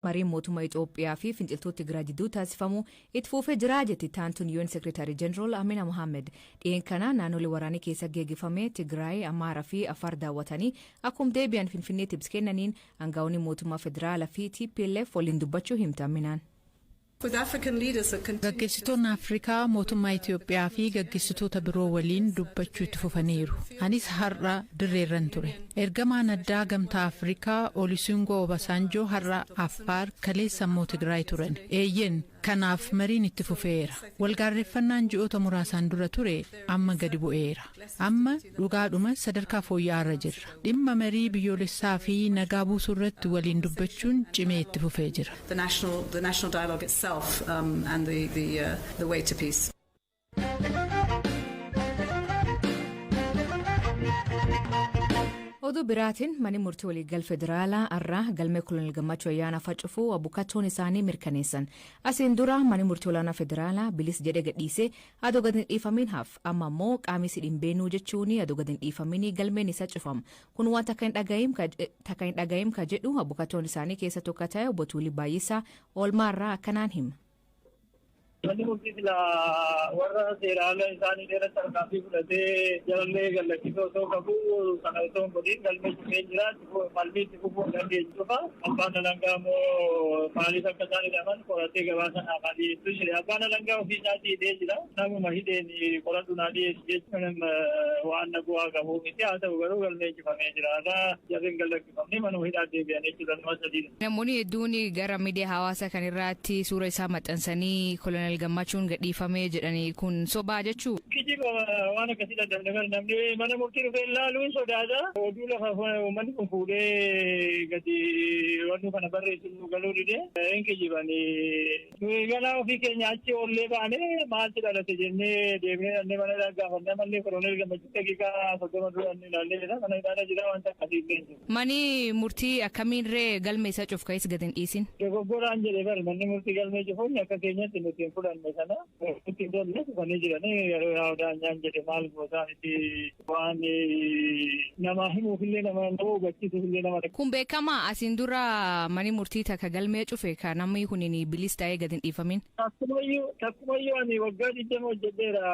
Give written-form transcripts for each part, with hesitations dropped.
Mariin mootummaa Itoophiyaa fi finciltoota Tigraay jidduu taasifamu itti fufee jira jetti taantuun UN Secretary General Amina Mohammed. Dhiyeen kana naannolee waraanii keessa geggeeffame Tigraay, Amaaraa fi Affaar daawwatanii akkuma deebi'an Finfinneetti ibsa kennaniin aangaa'onni mootummaa federaalaa fi TPLF waliin dubbachuu himta Aminaan. Gaggeessitoonni Afrikaa mootummaa Itoophiyaa fi gaggeessitoota biroo waliin dubbachuu itti fufaniiru. Anis har'a dirreerran ture. Ergamaan addaa gamtaa Afrikaa Olusegun Obasanjo har'a Affaar kaleessa immoo Tigraay turan. Eeyyeen kanaaf mariin itti fufeera. Walgaarreeffannaan ji'oota muraasaan dura ture amma gadi bu'eera. Amma dhugaadhuma sadarkaa fooyya'aarra jirra. Dhimma marii biyyoolessaa fi nagaa buusuu irratti waliin dubbachuun cimee itti fufee jira. And the way to peace. Oduu biraatiin manni murtii waliigal federaalaa irraa galmee Koloneel Gammachuu Ayyaanaa facufuu abukaatoon isaanii mirkaneessan. Asiin dura manni murtii olaanaa federaalaa bilis jedhe gadhiisee adoo gad hin dhiifamiin haaf amma immoo qaamisi dhimbeenuu jechuun adoo gad hin dhiifamiin galmeen isa cufamu. Kun waan takka hin dhaga'iim ka jedhu abukaatoon isaanii keessa tokko ta'e obbo Tuulii Baay'isaa oolmaarraa akkanaan hima. Manni murtii warra seeraalee isaanii dheeraa tarkaanfii fudhatee jalallee gallachiisoo osoo qabu sana osoo hin godhin galmee cufee jira falmii itti fufuu dandeenyu qofa abbaan alangaa immoo maaliif akka isaan hidhaman qoratee gabaasa naafaa dhiyeessuu jira. Abbaan alangaa ofii isaatii hidhee jira. Namuma hidheen qoradhu naa dhiyeessu jechuun waan bu'aa qabu miti haa ta'u garuu galmee cufamee jira. Jarreen gallachiifamni manuma hidhaa deebi'an jechuudha nama sadiidha. Namoonni hedduun gara miidiyaa hawaasaa kan irratti suura isaa maxxansanii Koloneel Gammachuun gadhiifamee jedhanii kun sobaa jechuu. Kijiba waan akkasii dadhabne namni mana murtii dhufee ilaaluun sodaata. Oduu lafa uummanni kun fuudhee gadi wanni kana barreessu galuu dide. Hin kijibanii. Ganaa ofii keenya achi oollee baanee maaltu dhalate jennee deemnee dhannee mana dhaggaafannee mallee Koloneel Gammachuu daqiiqaa 30 duraan ilaallee jira. Kana ilaala jira wanta akkasii illee. Mani murtii akkamiinree galmee isaa cuuf ka'es gad hin dhiisin? Dogoggoraan jedhee bari manni murtii galmee cufuun akka keenyatti nuti fudhanne sana itti dolle fufanii jiranii yeroo yaa'udhaan nyaan jedhe maal gootaan itti waan nama himuufillee nama hubachiisuufillee nama. Kun beekamaa asiin dura mani murtii takka galmee cufe ka namni kun bilis ta'ee gad hin dhiifamin? Takkumayyuu ani waggaa 20 hojjedheera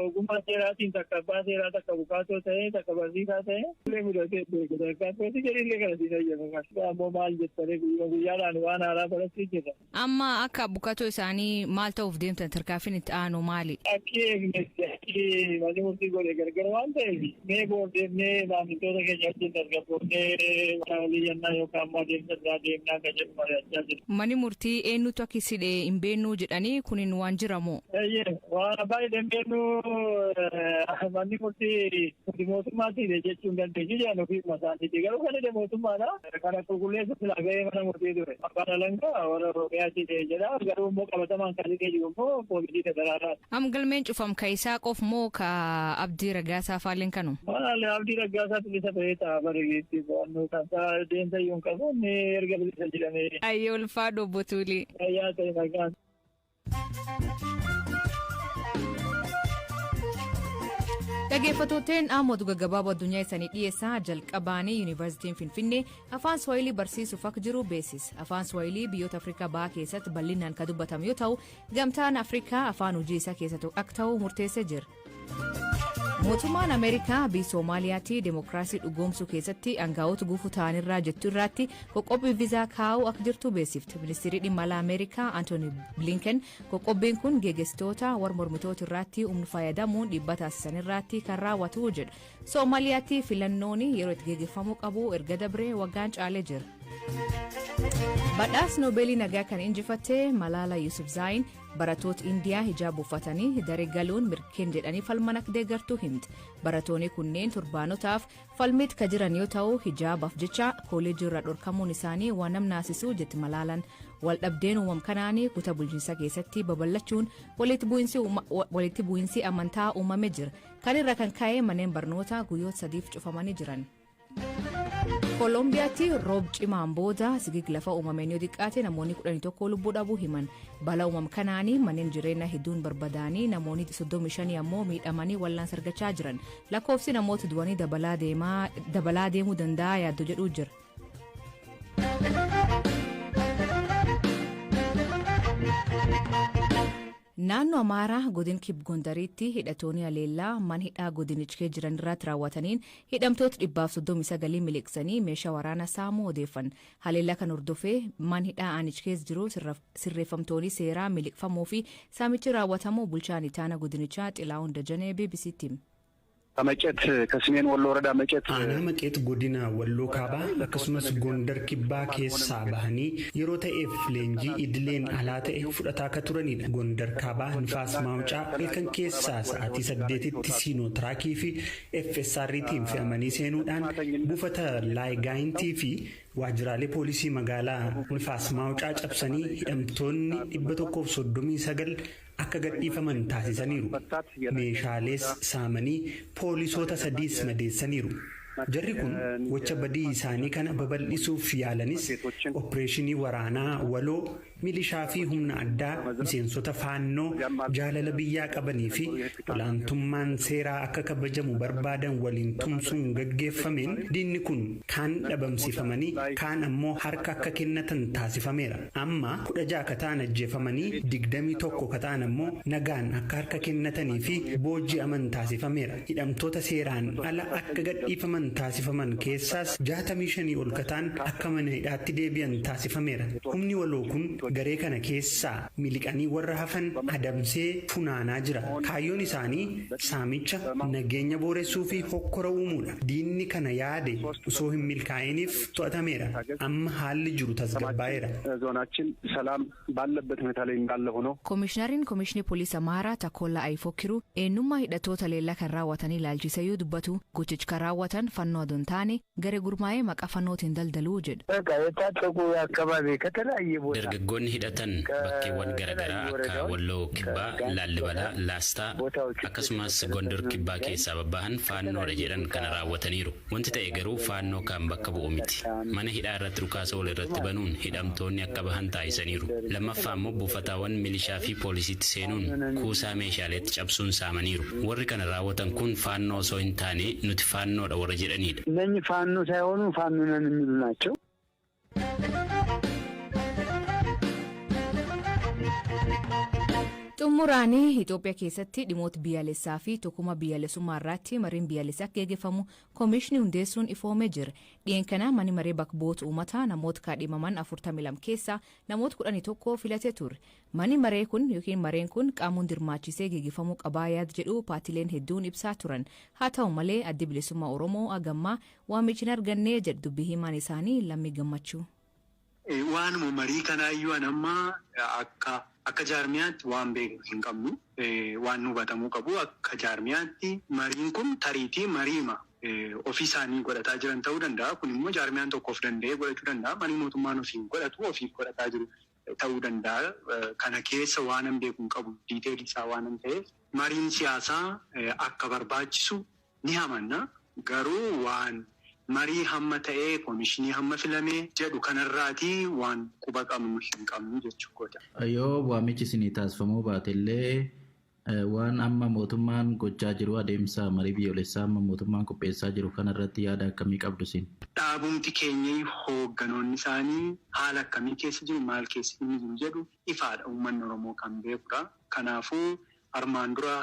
ogummaa seeraatiin takka abbaa seeraa takka bukaatoo ta'ee takka barsiisaa ta'ee illee mudatee beeku tarkaanfii jedhillee kana siin eeyyama. Ammoo maal jettanii guyyaadhaan waan haaraa barachuu jira. Amma akka bukaatoo isaanii maal ta'uuf deemtan tarkaanfiin itti aanu maali? Akki eegnetti manni murtii godhe gargar waan ta'eef mee boordeemnee maamiltoota keenya wajjin dargaggoonnee walii yannaa yookaan ammoo adeemsa biraa deemnaa kan jedhu mari'achaa jiru. Manni murtii eenyutu akka isidhe hin beennuu jedhanii kunin waan jiramoo? Waan abbaa hin beennuu manni murtii mootummaatiidha jechuun dandeessu jedhan ofii masaaniiti garuu kan hidhe mootummaadha. Kana qulqulleessu filaa ga'ee mana murtii ture. Abbaan alangaa warra Oromiyaatti jedha garuu immoo qabatamaan kan hidhee jiru immoo poolisii federaalaati. Am galmeen cufam ka isaa qof moo ka Abdii Raggaasaa faalleen kanu? Waan Abdii Raggaasaa bilisa ta'ee ta'a bareedeetti bo'annoo kan ta'a deemsa iyyuu hin qabu inni erga bilisa jedhamee. Ayyee ulfaadhu obbo Tuulii. Ayyaa ta'e nagaan. Dhaggeeffattootni Amooduu gaggabaaboo addunyaa isaanii dhiyeessaa jalqabaanii Yuunivarsiitiin Finfinnee afaan Swahilii barsiisuuf akka jiru beeksisa. Afaan Swahilii biyyoota Afrikaa bahaa keessatti bal'inaan kan dubbatamu yoo ta'u, gamtaan Afrikaa afaan hojii isaa keessatti akka ta'u murteessee jira. Mootummaan Ameerikaa biyya Soomaaliyaatti deemokiraasii dhugoomsuu keessatti aangaa'ota gufuu ta'anirraa jettu irratti qoqqobbii viizaa kaa'uu akka jirtu beeksifte. Ministeerri dhimma alaa Ameerikaa Antooni Blinken qoqqobbiin kun geggeessitoota warra mormitoota irratti humna fayyadamuun dhiibbaa taasisan irratti kan raawwatu jedha. Soomaaliyaatti filannoon yeroo itti geggeeffamuu qabu erga dabree waggaan caalee jira. Badhaasa Noobeelii nagaa kan injifatte Malaala Yusufzaayin baratoota Indiyaa hijaaba uffatanii daree galuun mirkeen jedhanii falman akka deeggartuu himte. Baratoonni kunneen torbaanotaaf falmiitti kan jiran yoo ta'u hijaabaaf jecha kooleejii irraa dhorkamuun isaanii waan nama naasisuu jetti Malaalaan. Waldhabdeen uumam kanaanii kutaa bulchiinsaa keessatti babal'achuun walitti bu'iinsi amantaa uumamee jira. Kan irra kan ka'e manneen barnootaa guyyoota 3 cufamanii jiran. Koolombiyaatti roob cimaan booda sigiig lafa uumameen yoo xiqqaate namoonni 11 lubbuu dhabuu himan. Balaa uumam kanaanii manneen jireenyaa hedduun barbadaanii namoonni 35 ammoo miidhamanii wallaansa argachaa jiran. Lakkoofsi namoota du'anii dabalaa deemuu danda'a yaaddu jedhuu jira. Naannoo Amaaraa godin Kib Gondariitti hidhatoonni haleellaa man hidhaa godinicha jiran irratti raawwataniin hidhamtoota 139 miliqsanii meeshaa waraanaa saamuu odeeffan. Haleellaa kan hordofee man hidhaa aanicha keessa jiru sirreeffamtoonni seeraa miliqfamuu fi saamichi raawwatamuu bulchaan itaana godinichaa Xilaa'uun Dajanee BBC'tti. Maqeet ከሰሜን ወሎ ወረዳ መቄት godina walloo kaabaa akkasumas gondar kibbaa keessaa bahanii yeroo ta'eef leenjii idileen alaa ta'e fudhataa akka turanidha. Gondar kaabaa nifaas maawucaa halkan keessaa sa'aatii 8tti siinootiraakii fi FSR'tiin fe'amanii seenuudhaan buufata laayigaayintii fi waajjiraalee poolisii magaalaa nifaas maawucaa cabsanii hidhamtoonni 139 akka gadhiifaman taasisaniiru. Meeshaalees saamanii poolisoota 3 madeessaniiru. Jarri kun wacha badii isaanii kana babal'isuuf yaalanis opereeshinii waraanaa waloo milishaa fi humna addaa miseensota faannoo jaalala biyyaa qabanii fi olaantummaan seeraa akka kabajamu barbaadan waliin tumsuun gaggeeffameen diinni kun kaan dhabamsifamanii kaan ammoo harka akka kennatan taasifameera. Amma 16 kataan ajjeefamanii 21 kataan ammoo nagaan akka harka kennatanii fi booji'aman taasifameera. Hidhamtoota seeraan ala akka gadhiifaman taasifaman keessaas 65 ol kataan akka mana hidhaatti deebi'an taasifameera. Humni waloo kun garee kana keessaa miliqanii warra hafan adamsee funaanaa jira. Kaayyoon isaanii saamicha, nageenya booressuu fi hokkora uumuudha. Diinni kana yaade osoo hin milkaa'iniif to'atameera. Amma haalli jiru tasgabbaa'eera. ዞናችን ሰላም ባለበት ሁኔታ ላይ እንዳለ ሆኖ ኮሚሽነሪን ኮሚሽኒ ፖሊስ Amaaraa Takolla Ayfokiru eenyummaa hidhattoota leellaa kan raawwatanii ilaalchisee dubbatu gochicha kan raawwatan fannoo adoon taane garee gurmaa'ee maqaa fannootiin daldaluu jedhu. Dargaggoonni hidhatan bakkeewwan garaagaraa akka Walloo Kibbaa, Laallibalaa, Laastaa akkasumas Gondor Kibbaa keessaa babbahan faannoodha jedhan kana raawwataniiru. Wanti ta'e garuu faannoo kan bakka bu'u miti. Mana hidhaa irratti rukaasa wal irratti banuun hidhamtoonni akka bahan taasisaniiru. Lammaffaa immoo buufataawwan milishaa fi poolisiitti seenuun kuusaa meeshaaleetti cabsuun saamaniiru. Warri kana raawwatan kun faannoo osoo hin taane nuti faannoodha warra jedhanidha. እነኚህ ፋኖ ሳይሆኑ ፋኖ ነን የሚሉ ናቸው። Xumuraanii Itoophiyaa keessatti dhimoota biyyaalessaa fi tokkummaa biyyaalessummaa irratti mariin biyyaalessaa gaggeeffamu koomishinii hundeessuun ifoomee jira. Dhiyeenya kana manni maree bakka bu'oota uummataa namoota kaadhimaman 42 keessaa namoota 11 filatee ture. Manni maree kun yookiin mareen kun qaamuun dirmaachisee gaggeeffamuu qabaa yaada jedhu paartileen hedduun ibsaa turan. Haa ta'u malee addi bilisummaa Oromoo agammaa waamicha hin argannee jedhu dubbii himaan isaanii Lammii Gammachuu. Waanuma marii kanaayyuu anammaa akka jaarmiyaatti waan beeknu hin qabnu waan nu hubatamuu qabu. Akka jaarmiyaatti mariin kun tariitii mariima ofii isaanii godhataa jiran ta'uu danda'a. Kun immoo jaarmiyaan tokko of danda'ee godhachuu danda'a. Marii mootummaan ofiin godhatu ofiif godhataa jiru ta'uu danda'a. Kana keessa waan an beeku hin qabu diiteelii isaa waan an ta'eef mariin siyaasaa akka barbaachisu ni amanna. Garuu waan marii hamma ta'ee koomishinii hamma filamee jedhu kanarraatii waan quba qabnu hin qabnu jechuudha. Yoo waamichi isinii taasifamuu baatellee waan amma mootummaan gochaa jiru adeemsa marii biyyoolessaa amma mootummaan qopheessaa jiru kanarratti yaada akkamii qabdu isin? Dhaabumti keenya hoogganoonni isaanii haala akkamii keessa jiru maal keessa jiru jedhu ifaadha uummanni Oromoo kan beekudha. Kanaafuu armaan dura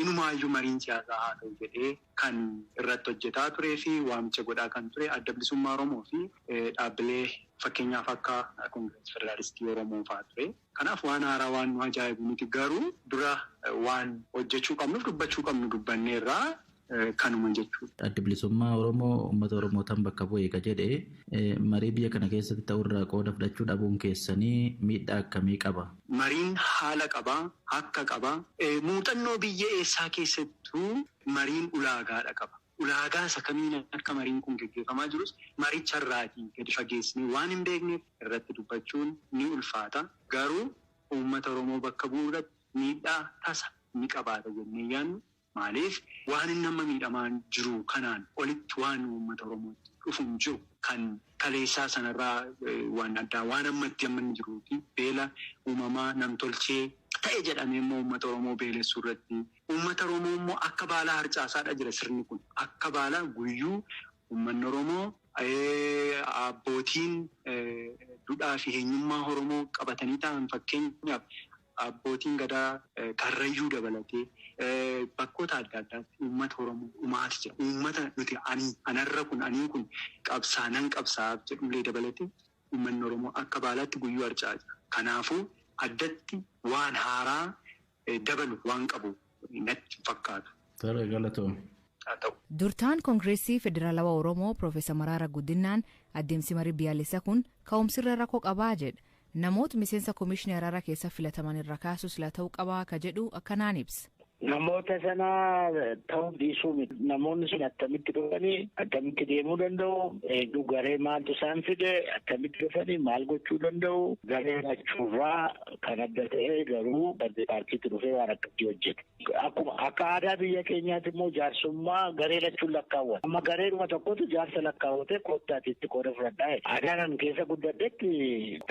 inumaayyuu mariin siyaasaa haa ta'u jedhee kan irratti hojjetaa turee fi waamicha godhaa kan ture adda bilisummaa Oromoo fi dhaabbilee fakkeenyaaf akka Koongirees Federaalistii Oromoo fa'aa ture. Kanaaf waan haaraa waan nu ajaa'ibu miti garuu dura waan hojjechuu qabnuuf dubbachuu qabnu dubbanneerraa kanuma jechuudha. Adda bilisummaa Oromoo uummata Oromootaan bakka bu'ee ka jedhee marii biyya kana keessatti ta'urraa qooda fudhachuu dhabuun keessanii miidhaa akkamii qaba? Mariin haala qabaa, akka qabaa. Muuxannoo biyya eessaa keessattuu mariin ulaagaadha qaba. Ulaagaa isa kamiin akka mariin kun gaggeeffamaa jirus maricharraatii gadi fageessinee waan hin beekneef irratti dubbachuun ni ulfaata. Garuu uummata Oromoo bakka bu'uurratti miidhaa tasa ni qabaata jennee yaadnu. Maaliif waan inni amma miidhamaa jiru kanaan olitti waan uummata Oromootti dhufuun jiru kan kaleessaa sanarraa waan addaa waan ammatti amma inni jiruuti beela uumamaa namtolchee ta'e jedhamee immoo uummata Oromoo beelessuu irratti uummata Oromoo immoo akka baalaa harcaasaadha jira sirni kun akka baalaa guyyuu uummanni Oromoo abbootiin duudhaa fi eenyummaa Oromoo qabatanii ta'an fakkeenyaaf abbootiin gadaa karrayyuu dabalatee bakkoota adda addaatti uummata Oromoo dhumaati jira. Uummata nuti anarra kun anii kun qabsaanan qabsaa'aaf jedhullee dabalatee uummanni Oromoo akka baalaatti guyyuu harca'aa jira. Kanaafuu addatti waan haaraa dabalu waan qabu natti fakkaatu. Tole galatoom. Durtaan Koongireesii Federaalawaa Oromoo Piroofeesar Mararaa Guddinaan adeemsi marii biyyaalessaa kun ka'umsirra rakkoo qabaa jedha. Namoota miseensa Komishinii Araaraa keessa filataman irra kaasus la ta'uu qabaa ka jedhu akkanaan ibsa. Namoota sana ta'uu dhiisuu miti. Namoonni sun attamitti dhufanii attamitti deemuu danda'u garee maaltu isaan fide attamitti dhufanii maal gochuu danda'u garee lachuurraa kan adda ta'e garuu paartiitti dhufee waan akkatti hojjetu. Akka aadaa biyya keenyaatti immoo jaarsummaa garee lachuun lakkaawwata. Amma gareedhuma tokkotu jaarsa lakkaawwate koottaatitti qooda fudhadhaa. Aadaan keessa guddatetti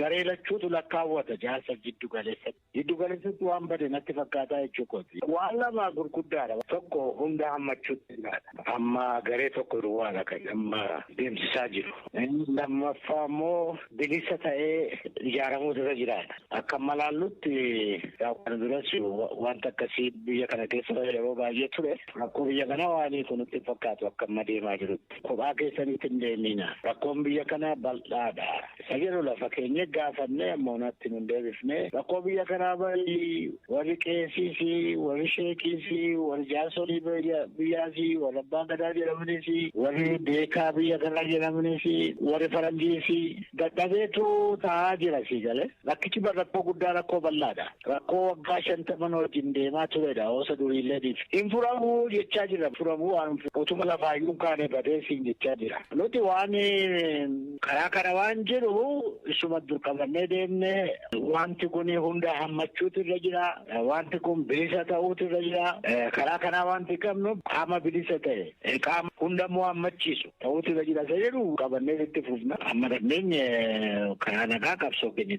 garee lachuutu lakkaawwata jaarsa jiddu galeessatti. Jiddu galeessatti waan bade natti fakkaataa jechuukooti. Lama gurguddaadha. Tokko hunda hammachuutti jiraadha. Amma garee tokko duwwaadha kan amma deemsisaa jiru. Lammaffaa immoo bilisa ta'ee ijaaramuutu irra jiraadha. Akka malaallutti kan duras wanta akkasii biyya kana keessa yeroo baay'ee ture. Rakkoo biyya kana waan kunutti fakkaatu akka amma deemaa jirutti. Kophaa keessanitti hin deemina. Rakkoon biyya kana bal'aadha. Isa jedhu lafa keenya gaafannee ammoo natti nun deebifne. Rakkoo biyya kanaa warri qeesii fi warri sheekii warri jaarsolii biyyaasi warri abbaa gadaa jedhamanii warri beekaa biyya kanaa jedhamanii warri faranjii dadhabeetu ta'aa jira galee rakkichi rakkoo guddaa rakkoo bal'aadha. Rakkoo waggaa 50 wajjin deemaa turedha. Osa duriilleetiif hin furamuu jechaa jira. Furamuu waan utuma lafaayyuu kaane badeesiin jechaa jira. Nuti waan karaa kana waan jiru isuma dur qabannee deemne wanti kun hunda hammachuutu irra jira. Wanti kun bilisa ta'uutu irra jira. Karaa kanaa wanti qabnu qaama bilisa ta'e qaama hundammoo hammachiisu ta'uutu irra jira. Isa jedhu qabannee itti fufna. Amma dandeenye karaa nagaa qabsoo keenya